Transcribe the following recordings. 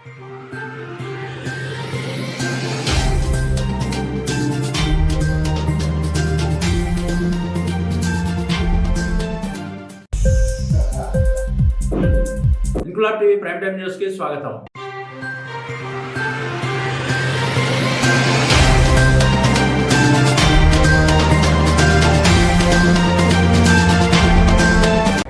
Inquilab TV prime time news కి స్వాగతం.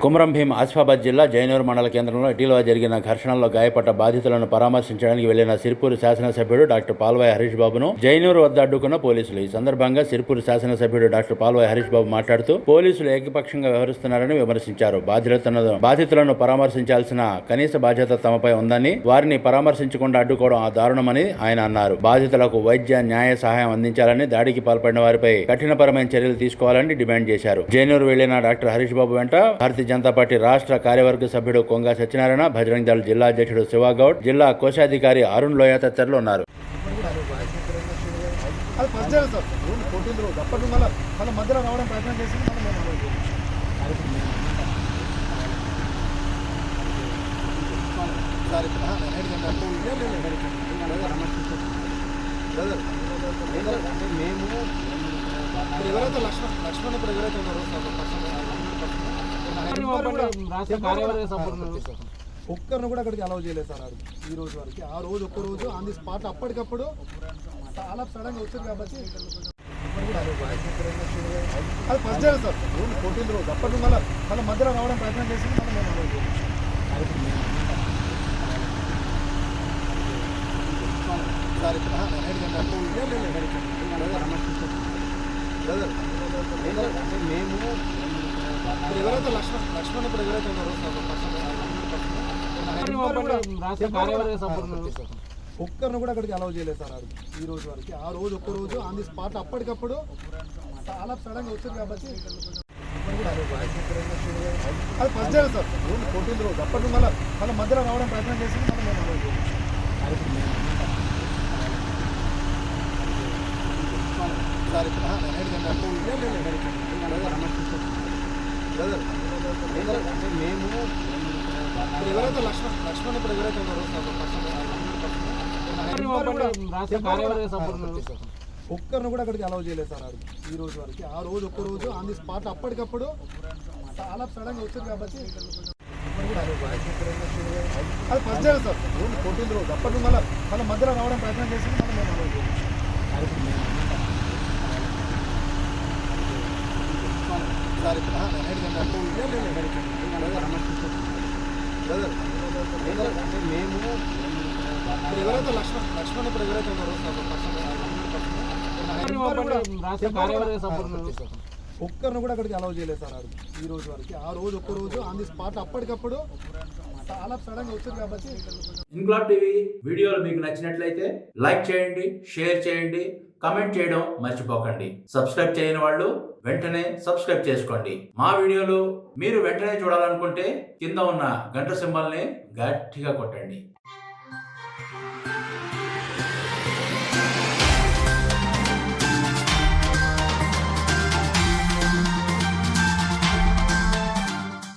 కుమరం భీం ఆసిఫాబాద్ జిల్లా జైనూరు మండల కేంద్రంలో ఇటీవల జరిగిన ఘర్షణల్లో గాయపడ్డ బాధితులను పరామర్శించడానికి వెళ్లిన సిరిపూరు శాసనసభ్యుడు డాక్టర్ పాల్వాయి హరీష్ బాబును జైనూరు వద్ద అడ్డుకున్న పోలీసులు. ఈ సందర్భంగా సిరిపూరు శాసనసభ్యుడు డాక్టర్ పాల్వాయి హరీష్ బాబు మాట్లాడుతూ పోలీసులు ఏకపక్షంగా వ్యవహరిస్తున్నారని విమర్శించారు. బాధితులను పరామర్శించాల్సిన కనీస బాధ్యత తమపై ఉందని, వారిని పరామర్శించకుండా అడ్డుకోవడం దారుణమని ఆయన అన్నారు. బాధితులకు వైద్య న్యాయ సహాయం అందించాలని, దాడికి పాల్పడిన వారిపై కఠినపరమైన చర్యలు తీసుకోవాలని డిమాండ్ చేశారు. జైనూరు వెళ్లిన డాక్టర్ హరీష్ బాబు వెంట భారతీయ జనతా పార్టీ రాష్ట్ర కార్యవర్గ సభ్యుడు కొంగా సత్యనారాయణ, బజరంగ్ దళ్ జిల్లా అధ్యక్షుడు శివగౌడ్, జిల్లా కోశాధికారి అరుణ్ లోయ తదితరులు ఉన్నారు. ఎవరైతే లక్ష్మణ్ ఇప్పుడు ఎవరైతే ఉన్నారో ఒక్కరిని కూడా అక్కడికి అలౌ చేయలేదు సార్. అది ఈ రోజు వరకు, ఆ రోజు ఒక్కరోజు ఆన్ ది స్పాట్ అప్పటికప్పుడు చాలా సడన్గా వచ్చింది కాబట్టి అది ఫస్ట్ డే సార్. పుట్టిన రోజు అప్పటి మళ్ళీ మధ్యలో రావడం ప్రయత్నం చేసింది. మళ్ళీ మేము అలౌ చేయలేదు. మేము ఎవరైతే లక్ష్మణ్ ఇప్పుడు ఎవరైతే ఉన్నారో ఒక్కరిని కూడా అక్కడికి అలౌ చేయలేదు సార్. అది ఈ రోజు వరకు, ఆ రోజు ఒక్కరోజు ఆన్ ది స్పాట్ అప్పటికప్పుడు చాలా సడన్గా వచ్చింది కాబట్టి అది ఫస్ట్ డే సార్. పుట్టిన రోజు అప్పటి మళ్ళీ మధ్యలో రావడం ప్రయత్నం చేసింది. మళ్ళీ మేము అలౌ చేయలేదు. మేము ఎవరైతే లక్ష్మణ్ ఇప్పుడు ఎవరైతే ఉన్నారో ఒక్కరిని కూడా అక్కడికి అలౌ చేయలేదు సార్. అది ఈ రోజు వరకు, ఆ రోజు ఒక్కరోజు ఆన్ ది స్పాట్ అప్పటికప్పుడు చాలా సడన్గా వచ్చింది కాబట్టి అది ఫస్ట్ డే సార్. పుట్టిన రోజు అప్పటి మళ్ళీ మధ్యలో రావడం ప్రయత్నం చేసింది. మళ్ళీ మేము అలౌ చేయలేదు. మేము ఎవరైతే లక్ష్మణ్ ఇప్పుడు ఎవరైతే ఉన్నారో ఒక్కరిని కూడా అక్కడికి అలౌ చేయలేదు సార్. అది ఈ రోజు వరకు, ఆ రోజు ఒక్కరోజు ఆన్ ది స్పాట్ అప్పటికప్పుడు చాలా సడన్గా వచ్చింది కాబట్టి. ఇంక్లాబ్ టీవీ వీడియోలు మీకు నచ్చినట్లయితే లైక్ చేయండి, షేర్ చేయండి, కమెంట్ చేయడం మర్చిపోకండి. సబ్స్క్రైబ్ చేయని వాళ్ళు వెంటనే సబ్స్క్రైబ్ చేసుకోండి. మా వీడియోలు మీరు వెంటనే చూడాలనుకుంటే కింద ఉన్న గంట సింబల్ని గట్టిగా కొట్టండి.